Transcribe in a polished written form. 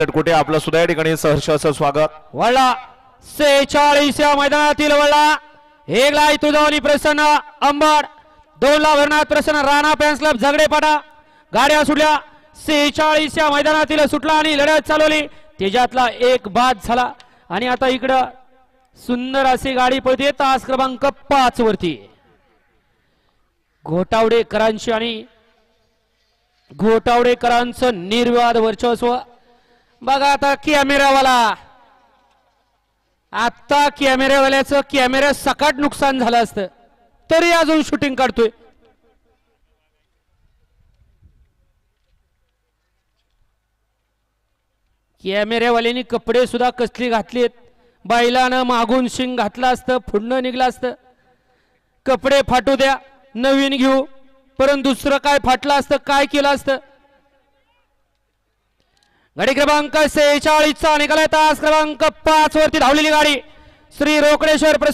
कुठे आपलं सुद्धा या ठिकाणी सहर्षाचं स्वागत. वळला 46 या मैदानातील वळला एक लाई तुझावली प्रसन्न अंबड 2 ला भरनाथ प्रसन्न राणा फॅन्स क्लब झगडेपाडा गाड्या सुटल्या 46 या मैदानातील सुटला आणि लढत चालवली त्याच्यातला एक बाद झाला आणि आता इकडं सुंदर अशी गाडी पळते तास क्रमांक 5 वरती घोटावडेकरांची आणि घोटावडेकरांचं निर्विवाद वर्चस्व. बघा आता कॅमेरावाला आता कॅमेरावाल्याचं कॅमेरा सकाट नुकसान झालं असतं तरी अजून शूटिंग काढतोय. कॅमेरावाल्यांनी कपडे सुद्धा कसली घातलीत बैलानं मागून शिंग घातलं असतं पुढनं निघलं असतं. कपडे फाटू द्या नवीन घेऊ परंतु दुसरं काय फाटलं असतं काय केलं असतं. गाडी क्रमांक 46 चा निकाल तास क्रमांक 5 वरती धावलेली गाडी श्री रोकडेश्वर प्रसन्न